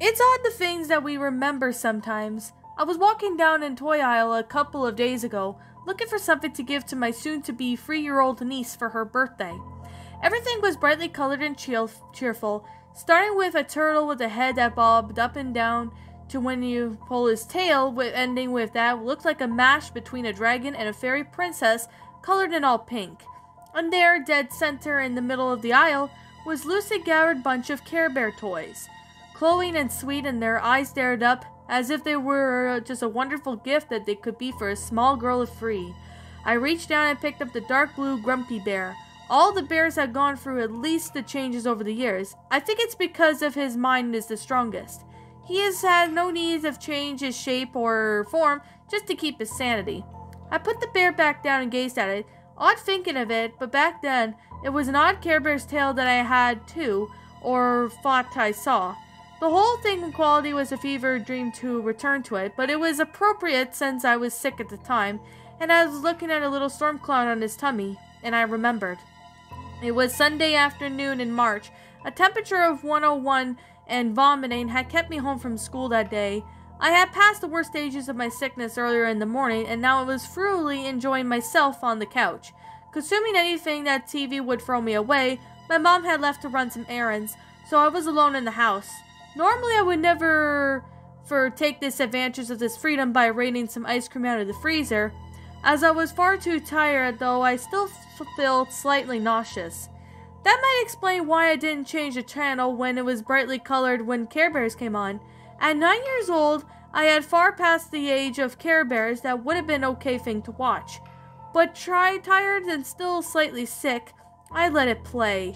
It's odd the things that we remember sometimes. I was walking down in toy aisle a couple of days ago, looking for something to give to my soon-to-be 3-year-old niece for her birthday. Everything was brightly colored and cheerful, starting with a turtle with a head that bobbed up and down to when you pull his tail, ending with that looked like a mash between a dragon and a fairy princess colored in all pink. And there, dead center in the middle of the aisle, was loosely-gathered bunch of Care Bear toys. Glowing and sweet, and their eyes stared up as if they were just a wonderful gift that they could be for a small girl of 3. I reached down and picked up the dark blue Grumpy Bear. All the bears had gone through at least the changes over the years. I think it's because of his mind is the strongest. He has had no need of change his shape or form just to keep his sanity. I put the bear back down and gazed at it, odd thinking of it, but back then it was an odd Care Bear's tail that I had too, or thought I saw. The whole thing in quality was a fever dream to return to it, but it was appropriate since I was sick at the time, and I was looking at a little storm cloud on his tummy, and I remembered. It was Sunday afternoon in March. A temperature of 101 and vomiting had kept me home from school that day. I had passed the worst stages of my sickness earlier in the morning, and now I was thoroughly enjoying myself on the couch. Consuming anything that TV would throw me away, my mom had left to run some errands, so I was alone in the house. Normally I would never take this advantage of this freedom by raining some ice cream out of the freezer. As I was far too tired, though, I still felt slightly nauseous. That might explain why I didn't change the channel when it was brightly colored when Care Bears came on. At 9 years old, I had far past the age of Care Bears that would have been an okay thing to watch. But tired and still slightly sick, I let it play.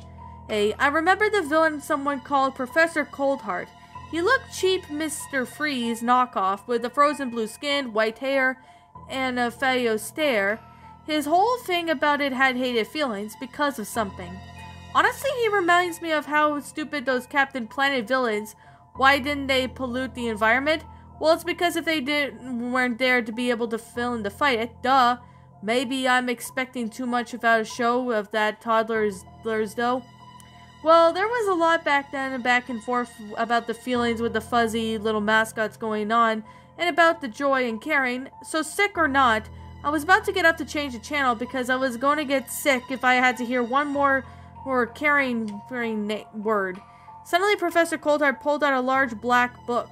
I remember the villain someone called Professor Coldheart. He looked cheap Mr. Freeze knockoff with the frozen blue skin, white hair, and a Fayio stare. His whole thing about it had hated feelings because of something. Honestly, he reminds me of how stupid those Captain Planet villains. Why didn't they pollute the environment? Well, it's because if they weren't there to be able to fill in to fight it, duh. Maybe I'm expecting too much about a show of that toddlers though. Well, there was a lot back then and back and forth about the feelings with the fuzzy little mascots going on, and about the joy and caring. So sick or not, I was about to get up to change the channel because I was going to get sick if I had to hear one more caring word. Suddenly Professor Coldheart pulled out a large black book.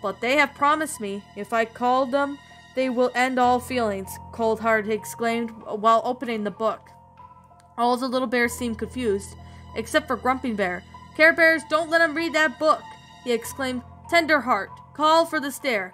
But they have promised me, if I call them, they will end all feelings, Coldheart exclaimed while opening the book. All the little bears seemed confused, except for Grumpy Bear. Care Bears, don't let him read that book, he exclaimed. Tenderheart, call for the stair.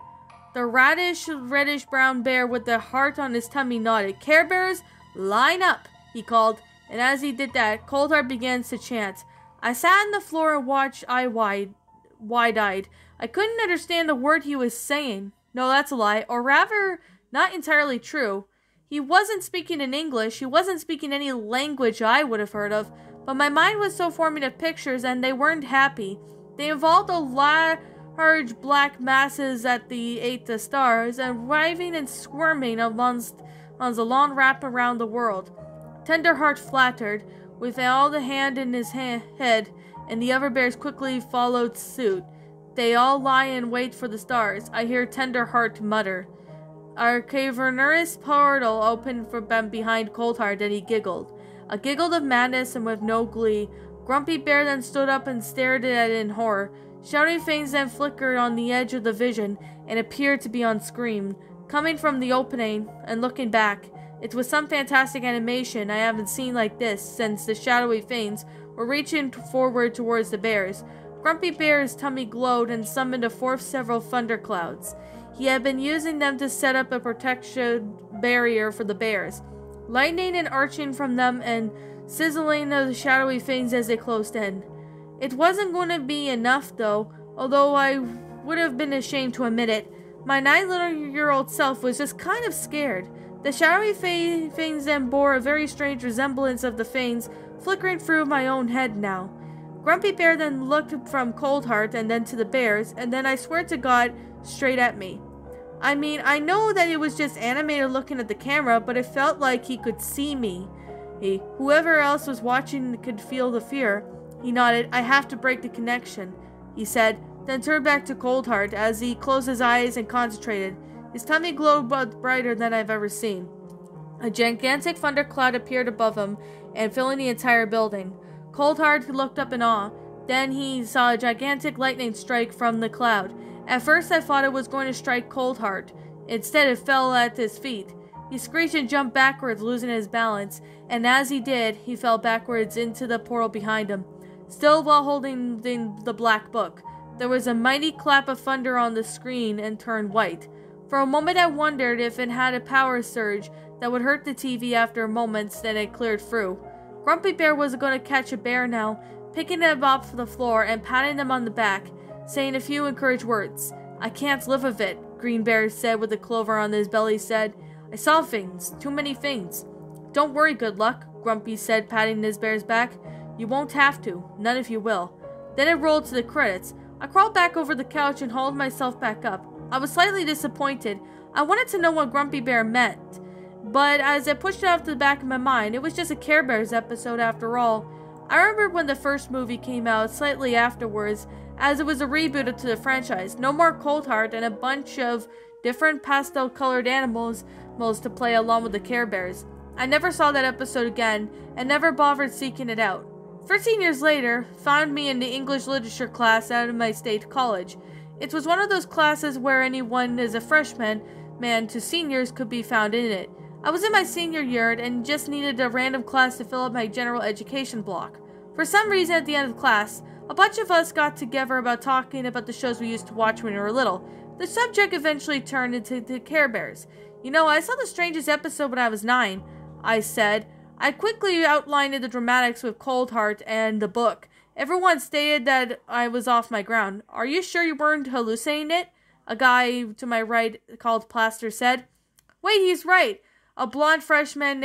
The reddish-brown bear with the heart on his tummy nodded. Care Bears, line up, he called, and as he did that, Coldheart began to chant. I sat on the floor and watched wide-eyed. I couldn't understand a word he was saying. No, that's a lie, or rather, not entirely true. He wasn't speaking in English, he wasn't speaking any language I would have heard of, but my mind was so forming of pictures and they weren't happy. They involved a large black masses that ate the stars, and writhing and squirming amongst the long wrap around the world. Tenderheart flattered, with all the hand in his head, and the other bears quickly followed suit. They all lie in wait for the stars, I hear Tenderheart mutter. Our cavernous portal opened for them behind Coldheart, and he giggled. A giggle of madness and with no glee. Grumpy Bear then stood up and stared at it in horror. Shouting things then flickered on the edge of the vision, and appeared to be on screen. Coming from the opening, and looking back, it was some fantastic animation I haven't seen like this since the shadowy things were reaching forward towards the bears. Grumpy Bear's tummy glowed and summoned forth several thunderclouds. He had been using them to set up a protection barrier for the bears. Lightning and arching from them and sizzling of the shadowy things as they closed in. It wasn't going to be enough though, although I would have been ashamed to admit it. My 9-year-old self was just kind of scared. The shadowy things then bore a very strange resemblance of the things flickering through my own head now. Grumpy Bear then looked from Coldheart and then to the bears, and then I swear to God, straight at me. I mean, I know that it was just animated looking at the camera, but it felt like he could see me. Whoever else was watching could feel the fear. He nodded. I have to break the connection, he said. then turned back to Coldheart as he closed his eyes and concentrated. His tummy glowed brighter than I've ever seen. A gigantic thundercloud appeared above him and filling the entire building. Coldheart looked up in awe. Then he saw a gigantic lightning strike from the cloud. At first I thought it was going to strike Coldheart. Instead it fell at his feet. He screeched and jumped backwards, losing his balance, and as he did, he fell backwards into the portal behind him, still while holding the black book. There was a mighty clap of thunder on the screen and turned white. For a moment I wondered if it had a power surge that would hurt the TV after moments, then it cleared through. Grumpy Bear was going to catch a bear now, picking him off the floor and patting him on the back, saying a few encouraging words. "I can't live with it," Green Bear said with a clover on his belly said. "I saw things, too many things." "Don't worry, Good Luck," Grumpy said, patting his bear's back. "You won't have to, none of you will." Then it rolled to the credits. I crawled back over the couch and hauled myself back up. I was slightly disappointed. I wanted to know what Grumpy Bear meant, but as I pushed it off to the back of my mind, it was just a Care Bears episode after all. I remembered when the first movie came out slightly afterwards, as it was a reboot to the franchise. No more Coldheart and a bunch of different pastel-colored animals to play along with the Care Bears. I never saw that episode again and never bothered seeking it out. 13 years later, found me in the English literature class out of my state college. It was one of those classes where anyone as a freshman to seniors could be found in it. I was in my senior year and just needed a random class to fill up my general education block. For some reason at the end of class, a bunch of us got together about talking about the shows we used to watch when we were little. The subject eventually turned into the Care Bears. "You know, I saw the strangest episode when I was 9, I said. I quickly outlined the dramatics with Coldheart and the book. Everyone stated that I was off my ground. "Are you sure you weren't hallucinating it?" a guy to my right called Plaster said. "Wait, he's right," a blonde freshman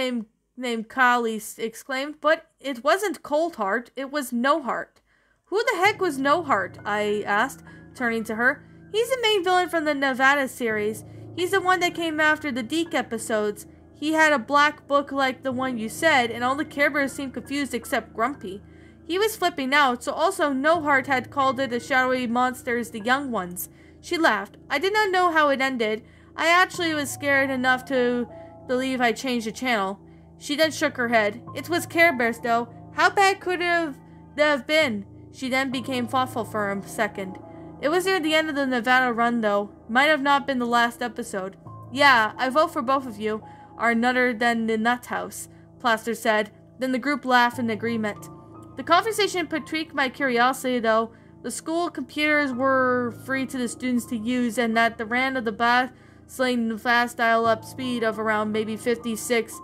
named Kali exclaimed. "But it wasn't Coldheart, it was No Heart." "Who the heck was No Heart?" I asked, turning to her. "He's the main villain from the Nevada series. He's the one that came after the Deke episodes. He had a black book like the one you said, and all the Care Bears seemed confused except Grumpy. He was flipping out, so also No Heart had called it the shadowy monsters, the young ones." She laughed. I did not know how it ended. I actually was scared enough to believe I changed the channel. She then shook her head. "It was Care Bears, though. How bad could it have been?" She then became thoughtful for a second. "It was near the end of the Nevada run, though. Might have not been the last episode." "Yeah, I vote for both of you are nutter than the nut house," Plaster said. Then the group laughed in agreement. The conversation piqued my curiosity, though. The school computers were free to the students to use, and that the ran of the bustling fast dial-up speed of around maybe 56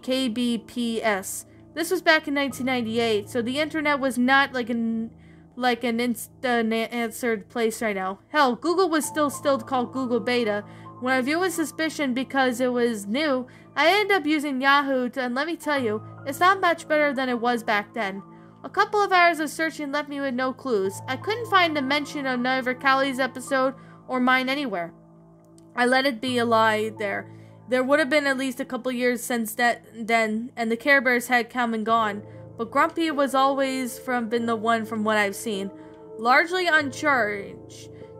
kbps. This was back in 1998, so the internet was not like an instant answered place right now. Hell, Google was still called Google Beta. When I viewed with suspicion because it was new, I ended up using Yahoo, and let me tell you, it's not much better than it was back then. A couple of hours of searching left me with no clues. I couldn't find a mention of neither Callie's episode or mine anywhere. I let it be a lie there. There would have been at least a couple years since then, and the Care Bears had come and gone. But Grumpy was always been the one from what I've seen. Largely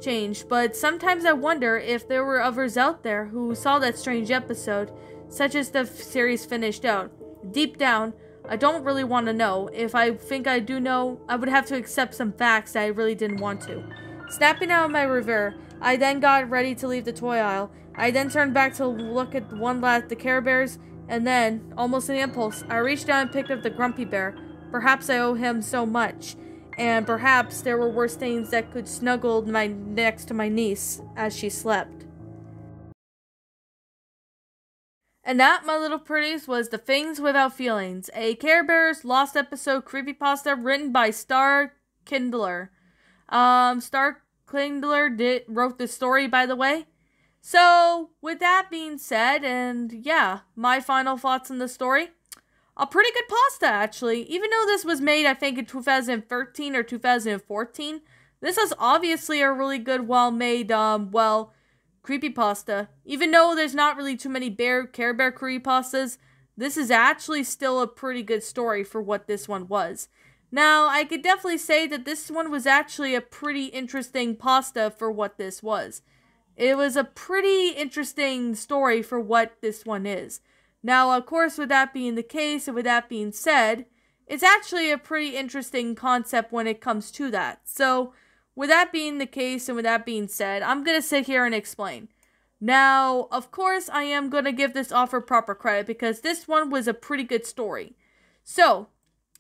changed, but sometimes I wonder if there were others out there who saw that strange episode, such as the series finished out. Deep down, I don't really want to know. If I think I do know, I would have to accept some facts that I really didn't want to. Snapping out of my reverie, I then got ready to leave the toy aisle. I then turned back to look at the Care Bears, and then, almost in impulse, I reached down and picked up the Grumpy Bear. Perhaps I owe him so much, and perhaps there were worse things that could snuggle next to my niece as she slept. And that, my little pretties, was The Things Without Feelings, a Care Bears Lost episode creepypasta written by Star Kindler. Star Kindler wrote the story, by the way. So, with that being said, and yeah, my final thoughts on the story. A pretty good pasta, actually. Even though this was made, I think, in 2013 or 2014, this is obviously a really good, well-made, creepypasta. Even though there's not really too many Care Bear creepypastas, this is actually still a pretty good story for what this one was. Now, I could definitely say that this one was actually a pretty interesting pasta for what this was. It was a pretty interesting story for what this one is. Now, of course, with that being the case, and with that being said, it's actually a pretty interesting concept when it comes to that. So, with that being the case, and with that being said, I'm going to sit here and explain. Now, of course, I am going to give this offer proper credit because this one was a pretty good story. So,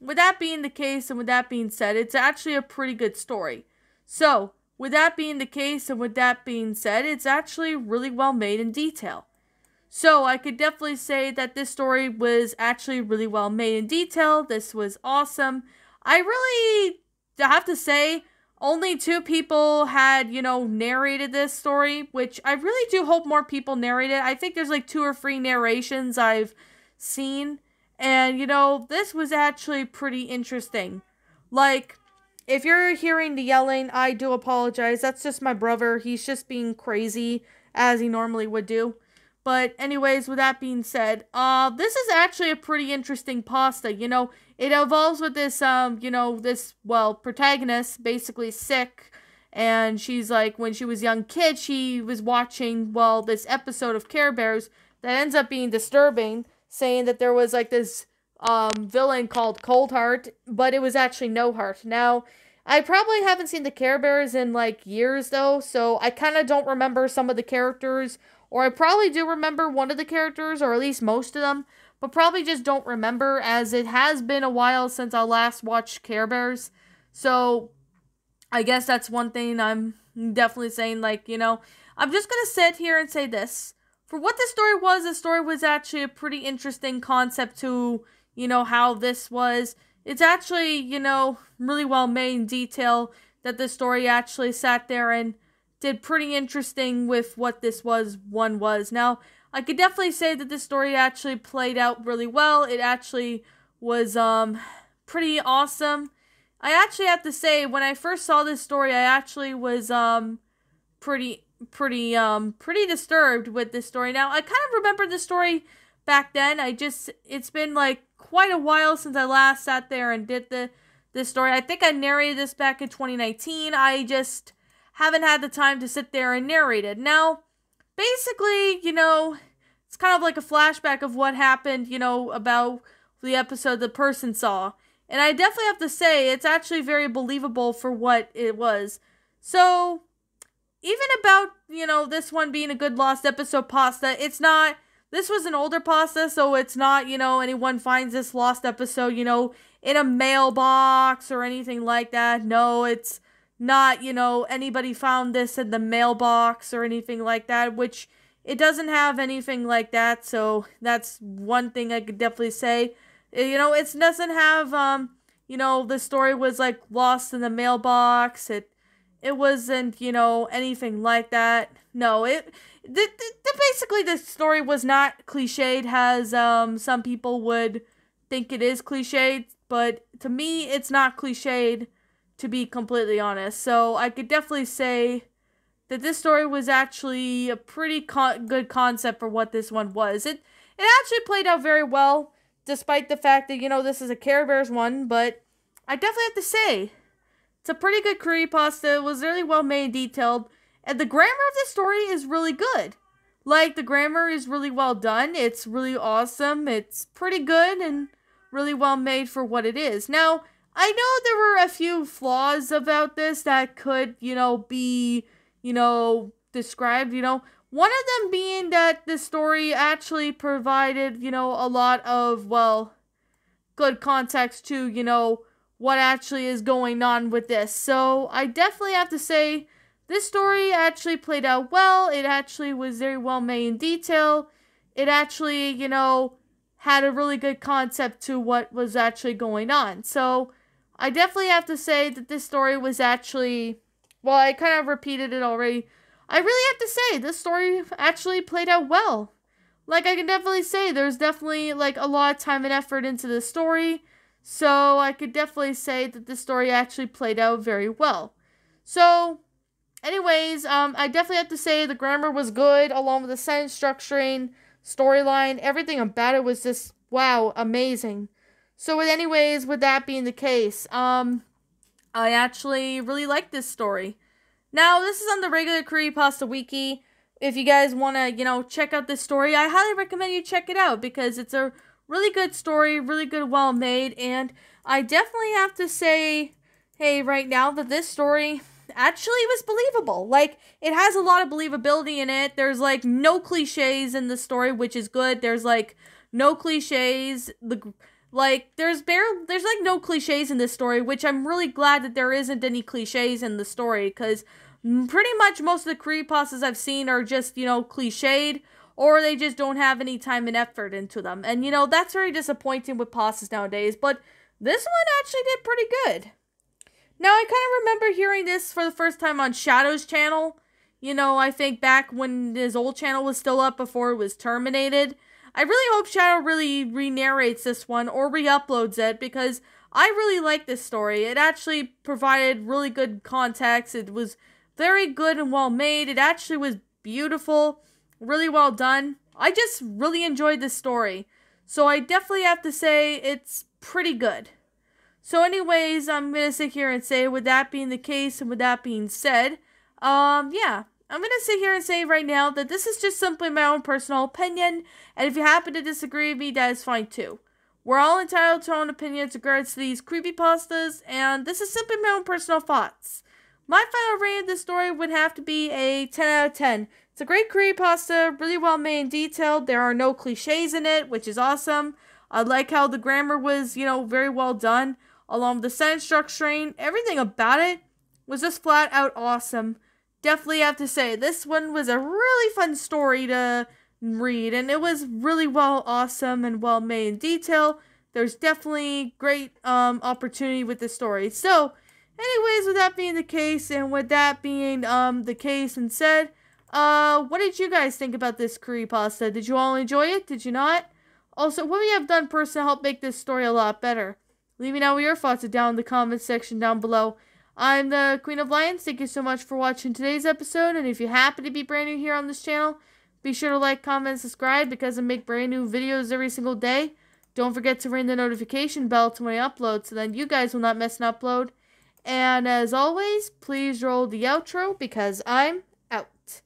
with that being the case, and with that being said, it's actually a pretty good story. So, with that being the case, and with that being said, it's actually really well made in detail. So, I could definitely say that this story was actually really well made in detail. This was awesome. I really have to say, only 2 people had, narrated this story, which I really do hope more people narrate it. I think there's like 2 or 3 narrations I've seen. And, this was actually pretty interesting. Like, if you're hearing the yelling, I do apologize. That's just my brother. He's just being crazy, as he normally would do. But anyways, with that being said, this is actually a pretty interesting pasta. It evolves with this, protagonist basically sick. And she's like, when she was a young kid, she was watching, this episode of Care Bears that ends up being disturbing, saying that there was like this villain called Cold Heart, but it was actually No Heart. Now, I probably haven't seen the Care Bears in like years though, so I kind of don't remember some of the characters, or I probably do remember one of the characters, or at least most of them, but probably just don't remember as it has been a while since I last watched Care Bears. So I guess that's one thing I'm definitely saying, I'm just gonna sit here and say this. For what the story was actually a pretty interesting concept to, how this was. It's actually, really well made in detail that the story actually sat there and did pretty interesting with what this was. Now, I could definitely say that this story actually played out really well. It actually was, pretty awesome. I actually have to say, when I first saw this story, I actually was, pretty disturbed with this story. Now, I kind of remember the story back then. It's been like quite a while since I last sat there and did this story. I think I narrated this back in 2019. I just haven't had the time to sit there and narrate it. Now, basically, it's kind of like a flashback of what happened, about the episode the person saw. And I definitely have to say, it's actually very believable for what it was. So, even about, this one being a good lost episode pasta, this was an older pasta, so it's not, anyone finds this lost episode, in a mailbox or anything like that. No, it's not, anybody found this in the mailbox or anything like that, which it doesn't have anything like that, so that's one thing I could definitely say. It doesn't have, the story was, like, lost in the mailbox. It wasn't, anything like that. No, basically the story was not cliched, as some people would think it is cliched, but to me, it's not cliched, to be completely honest. So I could definitely say that this story was actually a pretty good concept for what this one was. It actually played out very well, despite the fact that, this is a Care Bears one, but I definitely have to say, it's a pretty good creepypasta. It was really well made and detailed. And the grammar of this story is really good. Like, the grammar is really well done. It's really awesome. It's pretty good and really well made for what it is. Now, I know there were a few flaws about this that could, be, described, One of them being that the story actually provided, a lot of, good context to, what actually is going on with this. So I definitely have to say this story actually played out well. It actually was very well made in detail. It actually, had a really good concept to what was actually going on. So I definitely have to say that this story was actually, I kind of repeated it already. I really have to say this story actually played out well. Like, I can definitely say there's definitely, like, a lot of time and effort into the story. So I could definitely say that the story actually played out very well. So, anyways, I definitely have to say the grammar was good, along with the sentence structuring, storyline, everything about it was just, wow, amazing. So anyways, with that being the case, I actually really like this story. Now, this is on the regular Creepypasta Wiki. If you guys want to, check out this story, I highly recommend you check it out because it's a really good story, really good, well made, and I definitely have to say, hey, right now that this story actually was believable. Like, it has a lot of believability in it. There's, like, no cliches in the story, which is good. There's, like, no cliches. There's like no cliches in this story, which I'm really glad that there isn't any cliches in the story, because pretty much most of the creepypastas I've seen are just, cliched, or they just don't have any time and effort into them. And, that's very disappointing with pastas nowadays, but this one actually did pretty good. Now, I kind of remember hearing this for the first time on Shadow's channel. I think back when his old channel was still up before it was terminated. I really hope Shadow really re-narrates this one or re-uploads it because I really like this story. It actually provided really good context. It was very good and well made. It actually was beautiful, really well done. I just really enjoyed this story. So I definitely have to say it's pretty good. So anyways, I'm going to sit here and say, with that being the case and with that being said, yeah. I'm going to sit here and say right now that this is just simply my own personal opinion, and if you happen to disagree with me, that is fine too. We're all entitled to our own opinions in regards to these creepypastas, and this is simply my own personal thoughts. My final rating of this story would have to be a 10 out of 10. It's a great creepypasta, really well made and detailed. There are no cliches in it, which is awesome. I like how the grammar was, very well done, along with the sentence structuring. Everything about it was just flat out awesome. Definitely have to say, this one was a really fun story to read, and it was really awesome and well made in detail. There's definitely great opportunity with this story. So, anyways, with that being the case, and with that being the case and said, what did you guys think about this creepypasta? Did you all enjoy it? Did you not? Also, what would you have done personally to help make this story a lot better? Leave me know what your thoughts are down in the comments section down below. I'm the Queen of Lions. Thank you so much for watching today's episode. And if you happen to be brand new here on this channel, be sure to like, comment, and subscribe because I make brand new videos every single day. Don't forget to ring the notification bell to when I upload so then you guys will not miss an upload. And as always, please roll the outro because I'm out.